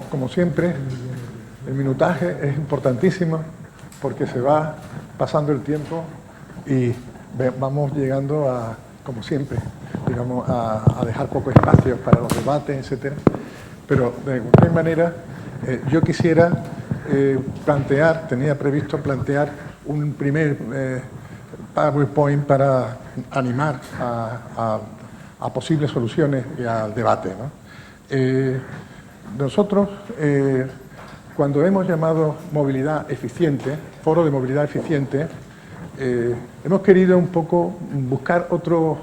Como siempre, el minutaje es importantísimo porque se va pasando el tiempo y vamos llegando a, como siempre, digamos, a dejar poco espacio para los debates, etc. Pero de cualquier manera, yo quisiera tenía previsto plantear un primer PowerPoint para animar a posibles soluciones y al debate, ¿no? Nosotros, cuando hemos llamado movilidad eficiente, foro de movilidad eficiente, hemos querido un poco buscar otro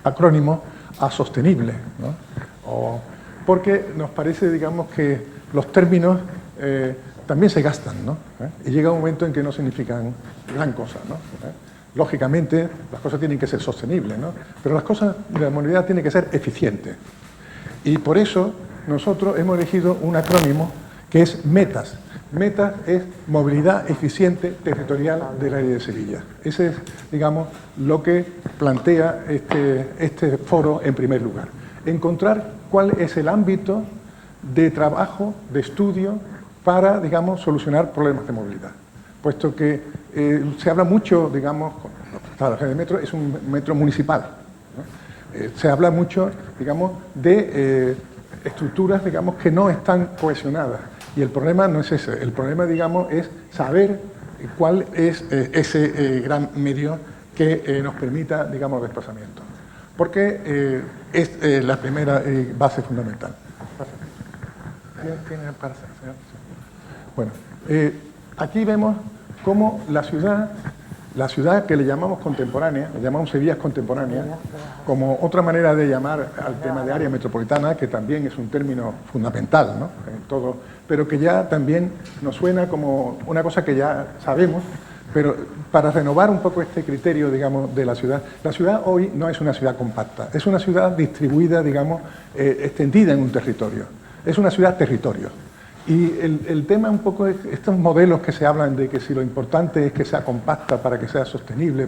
acrónimo a sostenible, ¿no? Porque nos parece, digamos, que los términos también se gastan, ¿no? Y llega un momento en que no significan gran cosa, ¿no? Lógicamente, las cosas tienen que ser sostenibles, ¿no? Pero las cosas de la movilidad tienen que ser eficientes. Y por eso nosotros hemos elegido un acrónimo que es METAS. METAS es Movilidad Eficiente Territorial del Área de Sevilla. Ese es, digamos, lo que plantea este foro en primer lugar. Encontrar cuál es el ámbito de trabajo, de estudio, para, digamos, solucionar problemas de movilidad. Puesto que se habla mucho, digamos, el metro es un metro municipal, ¿no? Se habla mucho, digamos, de estructuras, digamos, que no están cohesionadas. Y el problema no es ese. El problema, digamos, es saber cuál es ese gran medio que nos permita, digamos, desplazamiento. Porque es la primera base fundamental. Bueno, aquí vemos cómo la ciudad que le llamamos contemporánea, le llamamos Sevilla contemporánea, como otra manera de llamar al tema de área metropolitana, que también es un término fundamental, ¿no? En todo, pero que ya también nos suena como una cosa que ya sabemos, pero para renovar un poco este criterio, digamos, de la ciudad hoy no es una ciudad compacta, es una ciudad distribuida, digamos, extendida en un territorio, es una ciudad-territorio. Y el tema un poco es estos modelos que se hablan de que si lo importante es que sea compacta para que sea sostenible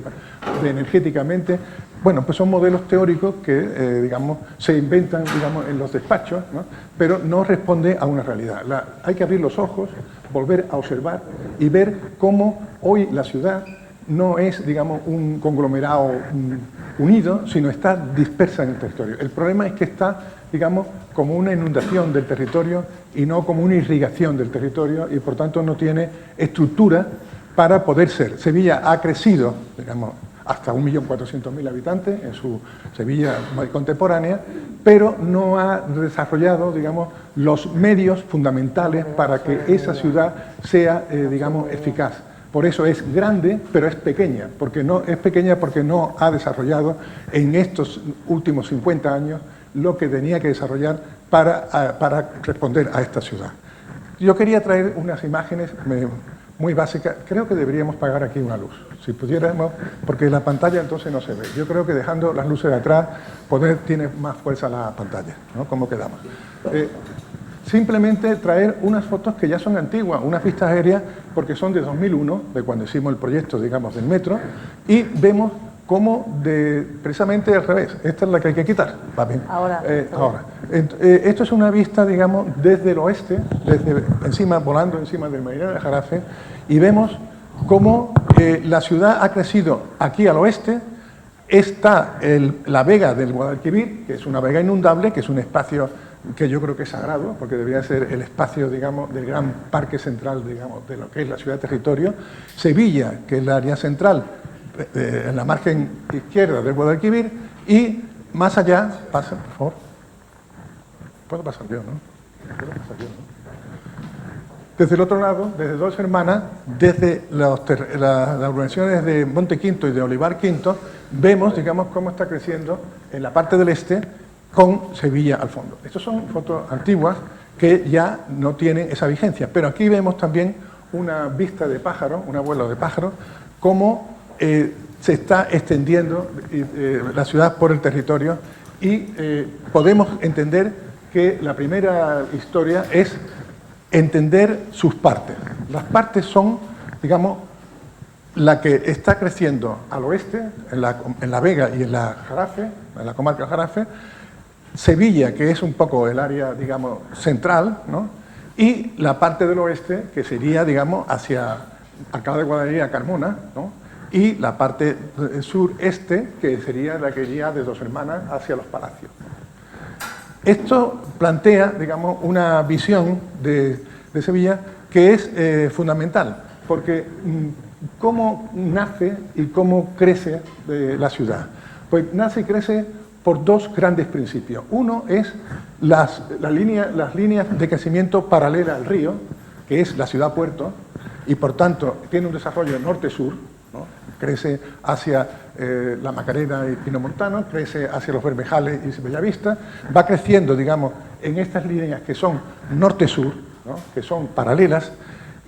energéticamente, bueno, pues son modelos teóricos que, digamos, se inventan, digamos, en los despachos, ¿no? Pero no responde a una realidad. Hay que abrir los ojos, volver a observar y ver cómo hoy la ciudad no es, digamos, un conglomerado unido, sino está dispersa en el territorio. El problema es que está, digamos, como una inundación del territorio y no como una irrigación del territorio y por tanto no tiene estructura para poder ser. Sevilla ha crecido, digamos, hasta 1.400.000 habitantes en su Sevilla contemporánea, pero no ha desarrollado, digamos, los medios fundamentales para que esa ciudad sea, digamos, eficaz. Por eso es grande, pero es pequeña, porque no ha desarrollado en estos últimos 50 años lo que tenía que desarrollar para responder a esta ciudad. Yo quería traer unas imágenes muy básicas. Creo que deberíamos apagar aquí una luz, si pudiéramos, porque la pantalla entonces no se ve. Yo creo que dejando las luces de atrás tiene más fuerza la pantalla, ¿no? ¿Cómo quedamos? Simplemente traer unas fotos que ya son antiguas, unas vistas aéreas, porque son de 2001, de cuando hicimos el proyecto, digamos, del metro, y vemos cómo precisamente al revés. Esta es la que hay que quitar. ¿Va bien? Ahora. Esto es una vista, digamos, desde el oeste, volando encima del Meridiano de Jarafe, y vemos cómo la ciudad ha crecido aquí al oeste. Está la vega del Guadalquivir, que es una vega inundable, que es un espacio que yo creo que es sagrado, porque debería ser el espacio, digamos, del gran parque central, digamos, de lo que es la ciudad-territorio. Sevilla, que es la área central, en la margen izquierda del Guadalquivir, y más allá, pasa, por favor. Puedo pasar yo, ¿no? Desde el otro lado, desde Dos Hermanas, desde las urbanizaciones de Monte Quinto y de Olivar Quinto, vemos, digamos, cómo está creciendo en la parte del este, con Sevilla al fondo. Estas son fotos antiguas que ya no tienen esa vigencia, pero aquí vemos también una vista de pájaro, un vuelo de pájaro, cómo se está extendiendo la ciudad por el territorio y podemos entender que la primera historia es entender sus partes. Las partes son, digamos, la que está creciendo al oeste, en la Vega y en la Jarafe, en la comarca Jarafe, Sevilla, que es un poco el área, digamos, central, ¿no? Y la parte del oeste, que sería, digamos, hacia Alcalá de Guadaira, Carmona, ¿no? Y la parte sureste, que sería la que iría de Dos Hermanas hacia los Palacios. Esto plantea, digamos, una visión de Sevilla que es fundamental, porque ¿cómo nace y cómo crece la ciudad? Pues nace y crece por dos grandes principios. Uno es las líneas de crecimiento paralelas al río, que es la ciudad-puerto, y por tanto tiene un desarrollo norte-sur, ¿no? Crece hacia la Macarena y Pinomontano, crece hacia los Bermejales y Bellavista, va creciendo, digamos, en estas líneas que son norte-sur, ¿no? Que son paralelas,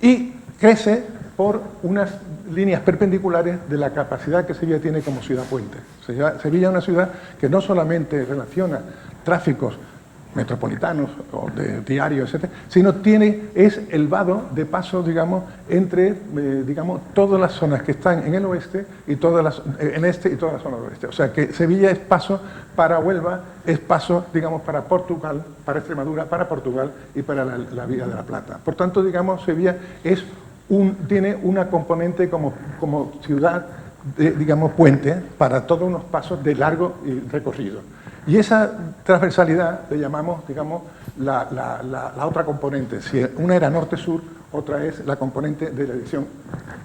y crece por unas líneas perpendiculares de la capacidad que Sevilla tiene como ciudad-puente. Sevilla es una ciudad que no solamente relaciona tráficos metropolitanos o de diarios, etc., sino es el vado de paso, digamos, entre digamos, todas las zonas que están en el oeste y en este y toda la zona del oeste. O sea que Sevilla es paso para Huelva, es paso, digamos, para Portugal, para Extremadura, para Portugal y para la Vía de la Plata. Por tanto, digamos, Sevilla tiene una componente como ciudad, digamos, puente para todos unos pasos de largo recorrido. Y esa transversalidad le llamamos, digamos, la otra componente. Si una era norte-sur, otra es la componente de la dirección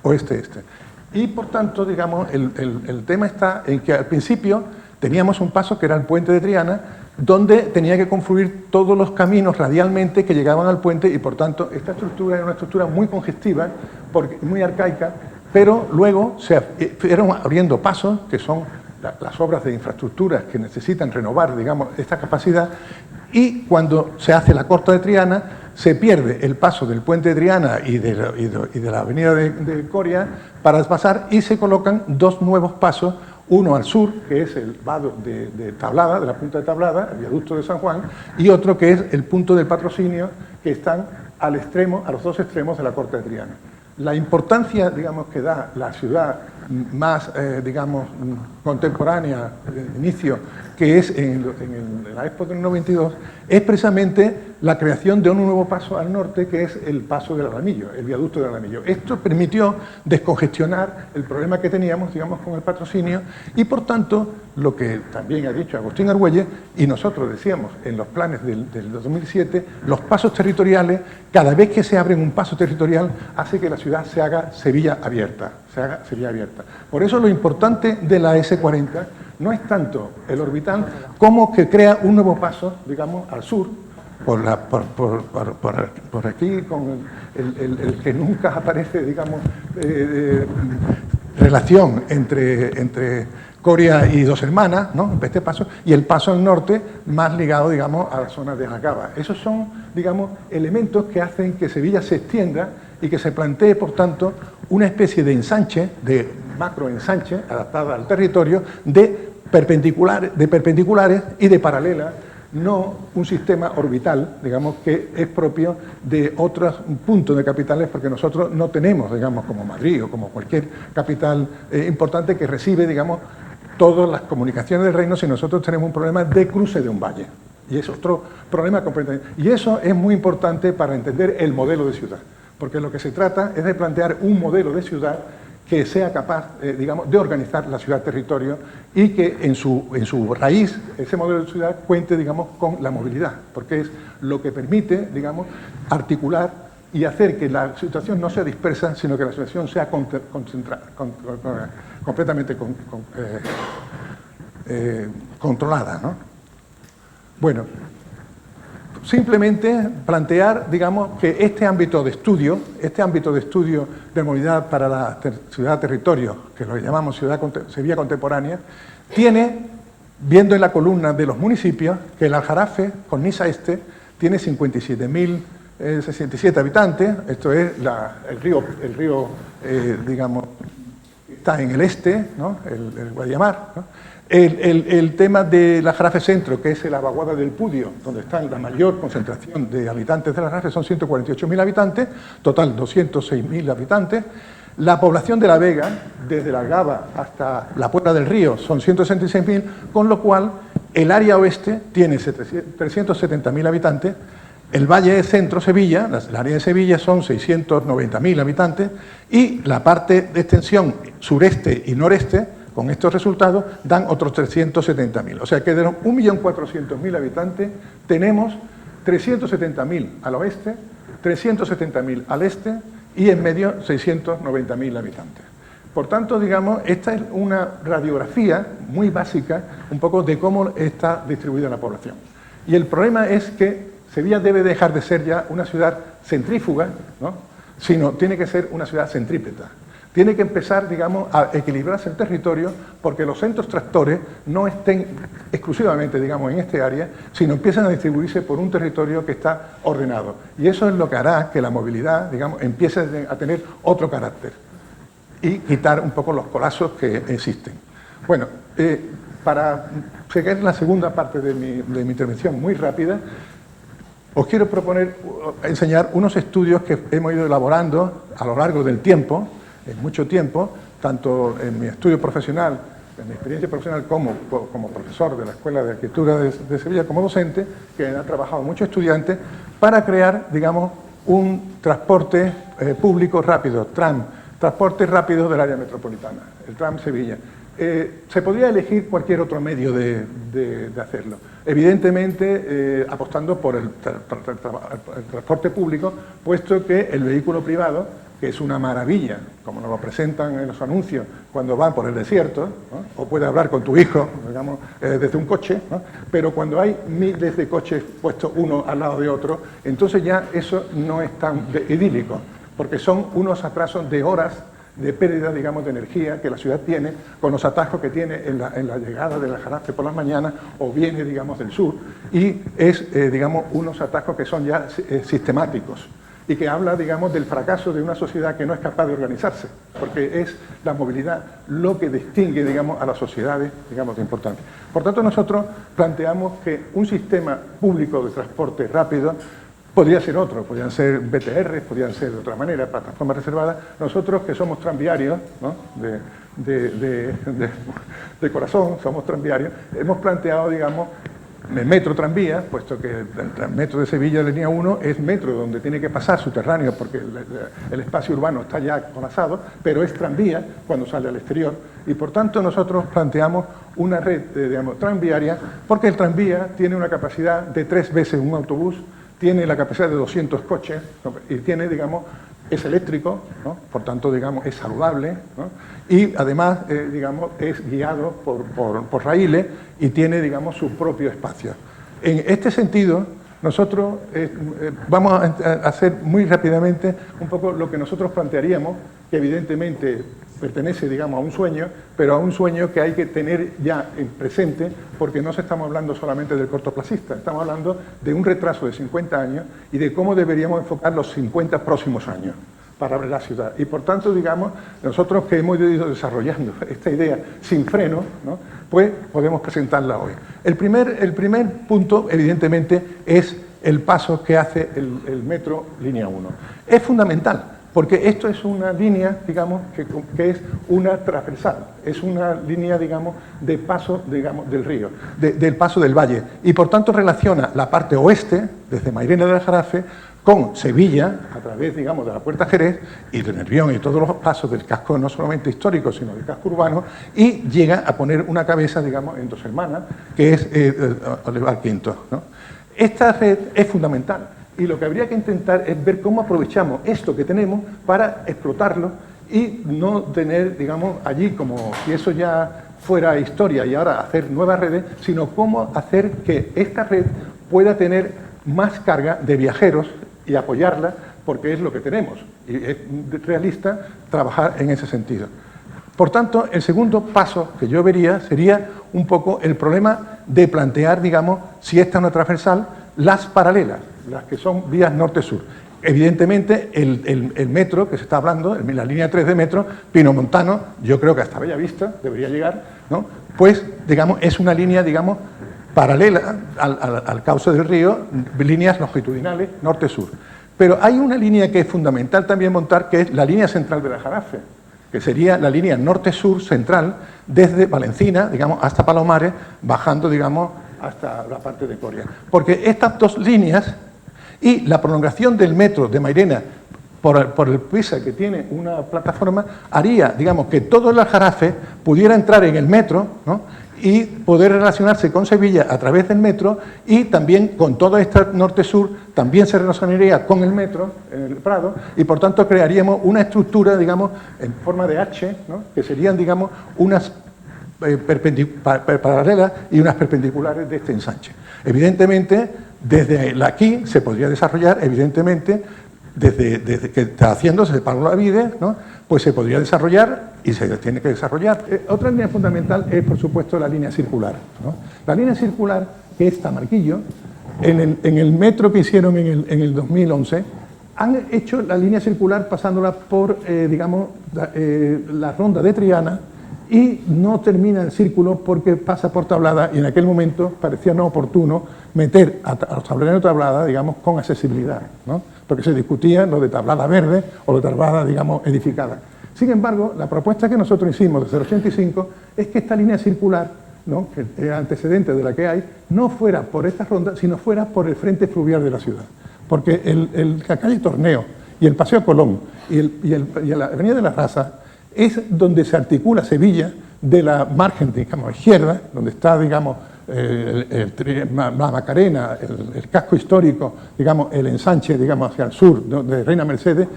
oeste-este. Y por tanto, digamos, el tema está en que al principio teníamos un paso que era el puente de Triana, donde tenía que confluir todos los caminos radialmente que llegaban al puente y por tanto esta estructura era una estructura muy congestiva, muy arcaica, pero luego se fueron abriendo pasos, que son las obras de infraestructuras que necesitan renovar, digamos, esta capacidad, y cuando se hace la Corta de Triana, se pierde el paso del puente de Triana y de la avenida de Coria para pasar y se colocan dos nuevos pasos, uno al sur, que es el vado de Tablada, de la punta de Tablada, el viaducto de San Juan, y otro que es el punto del Patrocinio, que están a los dos extremos de la Corta de Triana. La importancia, digamos, que da la ciudad más, digamos, contemporánea, de inicio, que es en la Expo del 92, es precisamente la creación de un nuevo paso al norte, que es el paso del Alamillo, el viaducto del Alamillo. Esto permitió descongestionar el problema que teníamos, digamos, con el Patrocinio, y por tanto, lo que también ha dicho Agustín Argüelles, y nosotros decíamos en los planes del 2007, los pasos territoriales, cada vez que se abre un paso territorial, hace que la ciudad se haga Sevilla abierta, Por eso lo importante de la S40 no es tanto el orbital como que crea un nuevo paso, digamos, al sur, por aquí, con el que nunca aparece, digamos, relación entre Coria y Dos Hermanas, ¿no? Este paso, y el paso al norte más ligado, digamos, a la zona de Algaba. Esos son, digamos, elementos que hacen que Sevilla se extienda y que se plantee, por tanto, una especie de ensanche, de macroensanche, adaptada al territorio, de perpendiculares y de paralelas, no un sistema orbital, digamos, que es propio de otros puntos de capitales, porque nosotros no tenemos, digamos, como Madrid o como cualquier capital importante que recibe, digamos, todas las comunicaciones del reino, si nosotros tenemos un problema de cruce de un valle. Y es otro problema completamente. Y eso es muy importante para entender el modelo de ciudad, porque lo que se trata es de plantear un modelo de ciudad que sea capaz, digamos, de organizar la ciudad-territorio y que en su raíz, ese modelo de ciudad, cuente, digamos, con la movilidad, porque es lo que permite, digamos, articular y hacer que la situación no sea dispersa, sino que la situación sea completamente controlada, ¿no? Bueno, simplemente plantear, digamos, que este ámbito de estudio de movilidad para la ciudad-territorio, que lo llamamos Sevilla contemporánea, tiene, viendo en la columna de los municipios, que el Aljarafe, con Niza Este, tiene 57.067 habitantes, esto es el río digamos, está en el este, ¿no? el Guadiamar, ¿no? El tema del Aljarafe Centro, que es la vaguada del Pudio, donde está la mayor concentración de habitantes del Aljarafe, son 148.000 habitantes, total 206.000 habitantes. La población de La Vega, desde la Algaba hasta la Puerta del Río, son 166.000, con lo cual El área oeste tiene 370.000 habitantes, el Valle de Centro Sevilla, el área de Sevilla son 690.000 habitantes y la parte de extensión sureste y noreste, con estos resultados, dan otros 370.000. O sea que de los 1.400.000 habitantes tenemos 370.000 al oeste, 370.000 al este y en medio 690.000 habitantes. Por tanto, digamos, esta es una radiografía muy básica un poco de cómo está distribuida la población. Y el problema es que Sevilla debe dejar de ser ya una ciudad centrífuga, ¿no?, sino tiene que ser una ciudad centrípeta. Tiene que empezar, digamos, a equilibrarse el territorio porque los centros tractores no estén exclusivamente, digamos, en este área, sino empiezan a distribuirse por un territorio que está ordenado. Y eso es lo que hará que la movilidad, digamos, empiece a tener otro carácter y quitar un poco los colapsos que existen. Bueno, para seguir la segunda parte de mi intervención muy rápida, os quiero proponer enseñar unos estudios que hemos ido elaborando a lo largo del tiempo, en mucho tiempo, tanto en mi estudio profesional, en mi experiencia profesional como profesor de la Escuela de Arquitectura de Sevilla, como docente, que han trabajado muchos estudiantes, para crear, digamos, un transporte público rápido, tram, transporte rápido del área metropolitana, el tram Sevilla. Se podría elegir cualquier otro medio de hacerlo. Evidentemente, apostando por el transporte público, puesto que el vehículo privado, que es una maravilla, como nos lo presentan en los anuncios cuando van por el desierto, ¿no?, o puede hablar con tu hijo, digamos, desde un coche, ¿no?, pero cuando hay miles de coches puestos uno al lado de otro, entonces ya eso no es tan idílico, porque son unos atrasos de horas de pérdida, digamos, de energía que la ciudad tiene, con los atascos que tiene en la llegada del Aljarafe por las mañanas, o viene, digamos, del sur, y es, digamos, unos atascos que son ya sistemáticos, y que habla, digamos, del fracaso de una sociedad que no es capaz de organizarse, porque es la movilidad lo que distingue, digamos, a las sociedades, digamos, importantes. Por tanto, nosotros planteamos que un sistema público de transporte rápido podría ser otro, podrían ser BTR, podrían ser de otra manera, plataformas reservadas. Nosotros, que somos tranviarios, ¿no?, de corazón, somos tranviarios, hemos planteado, digamos, el metro tranvía, puesto que el metro de Sevilla, la línea 1, es metro donde tiene que pasar subterráneo, porque el espacio urbano está ya colapsado, pero es tranvía cuando sale al exterior, y por tanto nosotros planteamos una red, digamos, tranviaria, porque el tranvía tiene una capacidad de 3 veces un autobús, tiene la capacidad de 200 coches, y tiene, digamos, es eléctrico, ¿no?, por tanto, digamos, es saludable, ¿no?, y además, digamos, es guiado por raíles y tiene, digamos, su propio espacio. En este sentido, nosotros vamos a hacer muy rápidamente un poco lo que nosotros plantearíamos, que evidentemente pertenece, digamos, a un sueño, pero a un sueño que hay que tener ya en presente, porque no estamos hablando solamente del cortoplacista, estamos hablando de un retraso de 50 años y de cómo deberíamos enfocar los 50 próximos años para la ciudad. Y por tanto, digamos, nosotros que hemos ido desarrollando esta idea sin freno, ¿no?, pues podemos presentarla hoy. El primer punto, evidentemente, es el paso que hace el metro línea 1. Es fundamental, porque esto es una línea, digamos, que es una transversal, es una línea, digamos, de paso, digamos, del río, del paso del valle, y por tanto relaciona la parte oeste, desde Mairena del Aljarafe, con Sevilla, a través, digamos, de la Puerta Jerez y de Nervión y todos los pasos del casco no solamente histórico, sino del casco urbano, y llega a poner una cabeza, digamos, en Dos Hermanas, que es Olivar Quinto, ¿no? Esta red es fundamental, y lo que habría que intentar es ver cómo aprovechamos esto que tenemos para explotarlo y no tener, digamos, allí como si eso ya fuera historia y ahora hacer nuevas redes, sino cómo hacer que esta red pueda tener más carga de viajeros y apoyarla, porque es lo que tenemos, y es realista trabajar en ese sentido. Por tanto, el segundo paso que yo vería sería un poco el problema de plantear, digamos, si esta es una transversal, las paralelas, las que son vías norte-sur. Evidentemente, el metro que se está hablando, la línea 3 de metro, Pinomontano, yo creo que hasta Bellavista debería llegar, ¿no?, pues, digamos, es una línea, digamos, paralela al cauce del río, líneas longitudinales norte-sur. Pero hay una línea que es fundamental también montar, que es la línea central del Aljarafe, que sería la línea norte-sur central desde Valencina, digamos, hasta Palomares, bajando, digamos, hasta la parte de Coria. Porque estas dos líneas y la prolongación del metro de Mairena por el piso que tiene una plataforma haría, digamos, que todo el Aljarafe pudiera entrar en el metro, ¿no?, y poder relacionarse con Sevilla a través del metro, y también con todo este norte-sur también se relacionaría con el metro en el Prado, y por tanto crearíamos una estructura, digamos, en forma de H, ¿no?, que serían, digamos, unas paralelas y unas perpendiculares de este ensanche. Evidentemente, desde aquí se podría desarrollar, evidentemente, desde que está haciéndose Pablo Olavide, ¿no?, pues se podría desarrollar y se tiene que desarrollar. Otra línea fundamental es, por supuesto, la línea circular, ¿no? La línea circular, que es Tamarquillo, en el metro que hicieron en el 2011, han hecho la línea circular pasándola por, digamos, la ronda de Triana, y no termina el círculo porque pasa por Tablada, y en aquel momento parecía no oportuno meter a los tableros de Tablada, digamos, con accesibilidad, ¿no?, porque se discutía lo de Tablada verde o lo de Tablada, digamos, edificada. Sin embargo, la propuesta que nosotros hicimos desde el 85 es que esta línea circular, ¿no?, que es antecedente de la que hay, no fuera por esta ronda, sino fuera por el frente fluvial de la ciudad. Porque la calle Torneo y el Paseo Colón y la Avenida de las Razas es donde se articula Sevilla de la margen, digamos, izquierda, donde está, digamos, la Macarena, el casco histórico, digamos, el ensanche, digamos, hacia el sur de Reina Mercedes,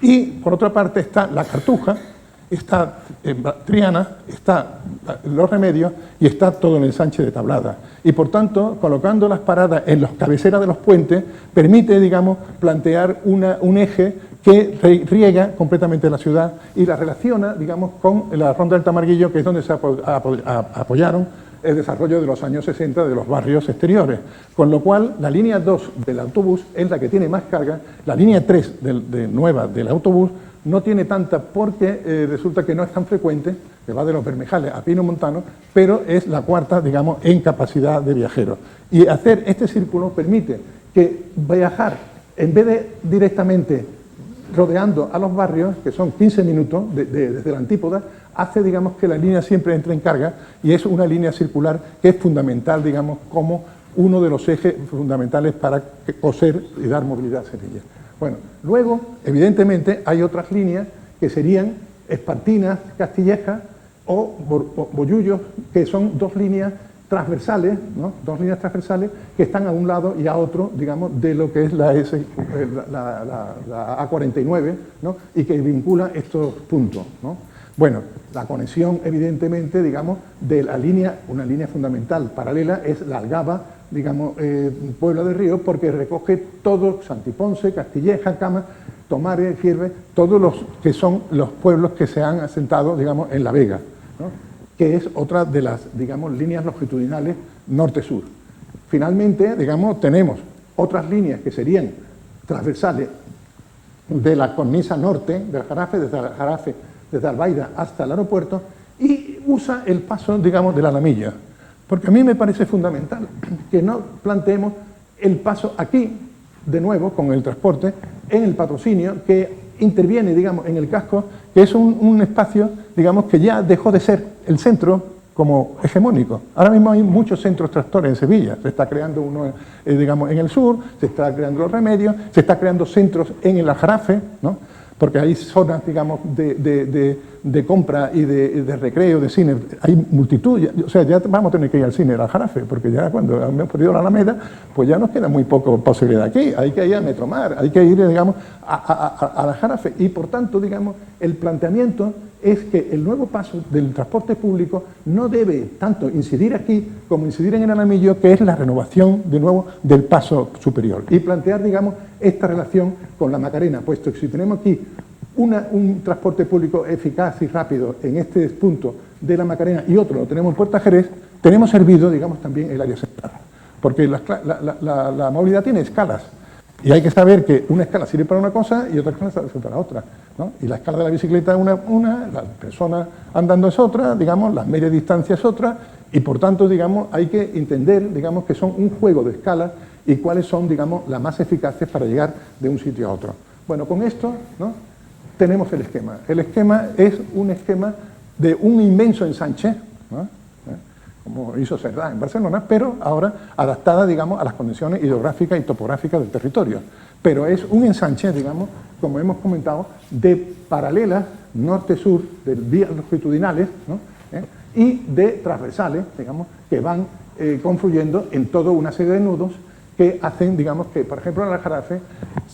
y por otra parte está la Cartuja, está Triana, está Los Remedios y está todo el ensanche de Tablada. Y por tanto, colocando las paradas en las cabeceras de los puentes, permite, digamos, plantear un eje que riega completamente la ciudad y la relaciona, digamos, con la Ronda del Tamarguillo, que es donde se apoyaron el desarrollo de los años 60 de los barrios exteriores. Con lo cual, la línea 2 del autobús es la que tiene más carga, la línea 3 nueva del autobús no tiene tanta porque resulta que no es tan frecuente, que va de los Bermejales a Pino Montano, pero es la cuarta, digamos, en capacidad de viajeros. Y hacer este círculo permite que viajar, en vez de directamente rodeando a los barrios, que son 15 minutos desde la Antípoda, hace, digamos, que la línea siempre entre en carga, y es una línea circular que es fundamental, digamos, como uno de los ejes fundamentales para coser y dar movilidad a Sevilla. Bueno, luego, evidentemente, hay otras líneas que serían Espartinas, Castillejas o Bollullos, que son dos líneas transversales, ¿no?, dos líneas transversales que están a un lado y a otro, digamos, de lo que es la A49, ¿no?, y que vincula estos puntos, ¿no? Bueno, la conexión, evidentemente, digamos, de la línea, una línea fundamental paralela es la Algaba, digamos, Puebla del Río, porque recoge todo Santiponce, Castilleja, Cama, Tomares, Gierbe, todos los que son los pueblos que se han asentado, digamos, en La Vega, ¿no?, que es otra de las, digamos, líneas longitudinales norte-sur. Finalmente, digamos, tenemos otras líneas que serían transversales de la cornisa norte del Aljarafe, desde Albaida hasta el aeropuerto, y usa el paso, digamos, de la Alamilla. Porque a mí me parece fundamental que no planteemos el paso aquí, de nuevo, con el transporte, en el Patrocinio, que interviene, digamos, en el casco, que es un espacio, digamos, que ya dejó de ser el centro como hegemónico. Ahora mismo hay muchos centros tractores en Sevilla. Se está creando uno, digamos, en el sur, se está creando Los Remedios, se está creando centros en el Aljarafe, ¿no?, porque hay zonas, digamos, de compra y de recreo, de cine, hay multitud, o sea, ya vamos a tener que ir al cine al Aljarafe, porque ya cuando hemos perdido la Alameda, pues ya nos queda muy poco posibilidad aquí, hay que ir a Metromar, hay que ir, digamos, al Aljarafe, y por tanto, digamos, el planteamiento es que el nuevo paso del transporte público no debe tanto incidir aquí como incidir en el Alamillo, que es la renovación, de nuevo, del paso superior, y plantear, digamos, esta relación con la Macarena, puesto que si tenemos aquí un transporte público eficaz y rápido en este punto de la Macarena y otro lo tenemos en Puerta Jerez, tenemos servido, digamos, también el área central, porque la movilidad tiene escalas, y hay que saber que una escala sirve para una cosa y otra escala sirve para otra, ¿no? Y la escala de la bicicleta es una, la persona andando es otra, digamos, las medias distancias es otra, y por tanto, digamos, hay que entender, digamos, que son un juego de escalas y cuáles son, digamos, las más eficaces para llegar de un sitio a otro. Bueno, con esto, ¿no?, tenemos el esquema. El esquema es un esquema de un inmenso ensanche, ¿no?, como hizo Cerdá en Barcelona, pero ahora adaptada, digamos, a las condiciones hidrográficas y topográficas del territorio. Pero es un ensanche, digamos, como hemos comentado, de paralelas norte-sur, de vías longitudinales, ¿no? Y de transversales, digamos, que van confluyendo en toda una serie de nudos que hacen, digamos, que, por ejemplo, el Aljarafe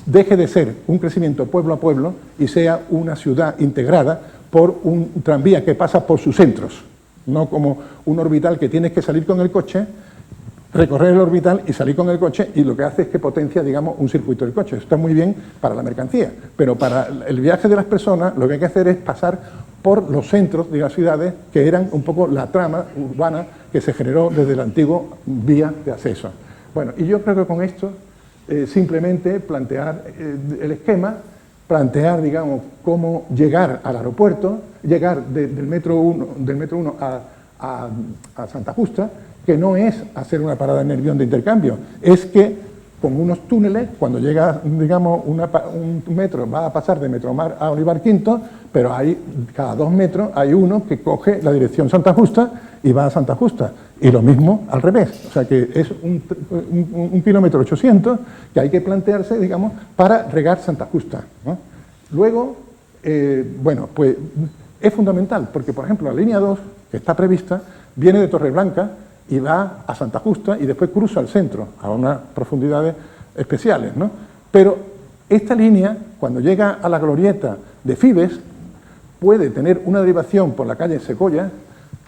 deje de ser un crecimiento pueblo a pueblo y sea una ciudad integrada por un tranvía que pasa por sus centros, no como un orbital que tienes que salir con el coche, recorrer el orbital y salir con el coche, y lo que hace es que potencia, digamos, un circuito del coche. Eso está muy bien para la mercancía, pero para el viaje de las personas lo que hay que hacer es pasar por los centros de las ciudades, que eran un poco la trama urbana que se generó desde la antigua vía de acceso. Bueno, y yo creo que con esto simplemente plantear el esquema, plantear, digamos, cómo llegar al aeropuerto, llegar del metro 1 a Santa Justa, que no es hacer una parada en Nervión de intercambio, es que con unos túneles, cuando llega, digamos, un metro, va a pasar de Metromar a Olivar V, pero cada 2 metros hay uno que coge la dirección Santa Justa y va a Santa Justa, y lo mismo al revés, o sea que es un kilómetro 800 que hay que plantearse, digamos, para regar Santa Justa, ¿no? Luego, bueno, pues es fundamental, porque por ejemplo la línea 2, que está prevista, viene de Torreblanca y va a Santa Justa y después cruza al centro, a unas profundidades especiales, ¿no? Pero esta línea, cuando llega a la glorieta de Fibes, puede tener una derivación por la calle Secoya,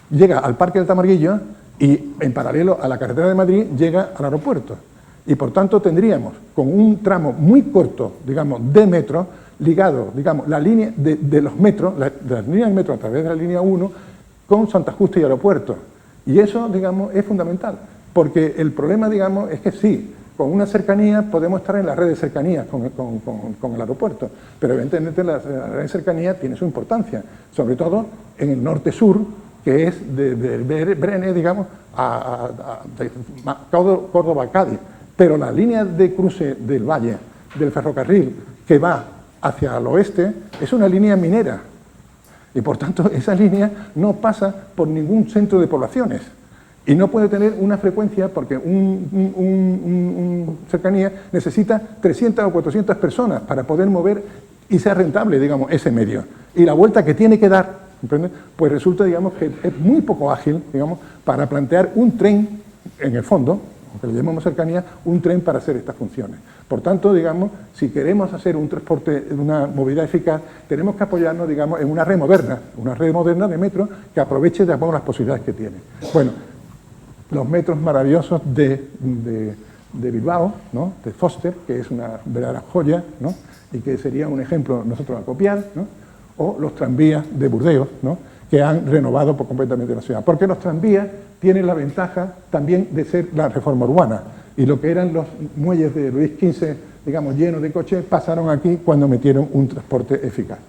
llega al Parque del Tamarguillo y en paralelo a la carretera de Madrid llega al aeropuerto. Y por tanto tendríamos, con un tramo muy corto, digamos, de metro, ligado, digamos, la línea de los metros, de las líneas de metro a través de la línea 1, con Santa Justa y aeropuerto. Y eso, digamos, es fundamental, porque el problema, digamos, es que sí, con una cercanía podemos estar en la red de cercanías con el aeropuerto, pero evidentemente la red de cercanía tiene su importancia, sobre todo en el norte-sur, que es de Brenes, digamos, de Córdoba a Cádiz. Pero la línea de cruce del valle, del ferrocarril, que va hacia el oeste, es una línea minera. Y por tanto, esa línea no pasa por ningún centro de poblaciones. Y no puede tener una frecuencia porque un cercanía necesita 300 o 400 personas para poder mover y sea rentable, digamos, ese medio. Y la vuelta que tiene que dar, ¿entiendes?, pues resulta, digamos, que es muy poco ágil, digamos, para plantear un tren, en el fondo, aunque le llamamos cercanía, un tren para hacer estas funciones. Por tanto, digamos, si queremos hacer un transporte, una movilidad eficaz, tenemos que apoyarnos, digamos, en una red moderna de metro que aproveche, digamos, las posibilidades que tiene. Bueno, los metros maravillosos de Bilbao, ¿no?, de Foster, que es una verdadera joya, ¿no?, y que sería un ejemplo nosotros a copiar, ¿no?, o los tranvías de Burdeos, ¿no?, que han renovado por completamente la ciudad. Porque los tranvías tienen la ventaja también de ser la reforma urbana, y lo que eran los muelles de Luis XV, digamos, llenos de coches, pasaron aquí cuando metieron un transporte eficaz.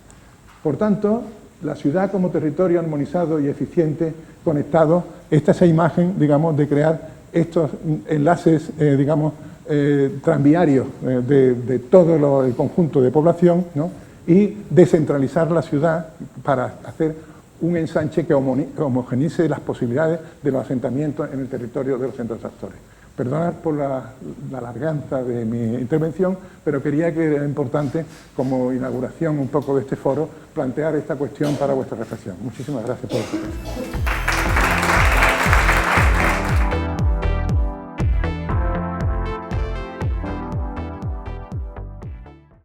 Por tanto, la ciudad como territorio armonizado y eficiente, conectado, esta es la imagen, digamos, de crear estos enlaces, digamos, tranviarios de todo el conjunto de población, ¿no?, y descentralizar la ciudad para hacer un ensanche que homogeneice las posibilidades de los asentamientos en el territorio de los centros actores. Perdonad por la larganza de mi intervención, pero quería que era importante, como inauguración un poco de este foro, plantear esta cuestión para vuestra reflexión. Muchísimas gracias por su atención.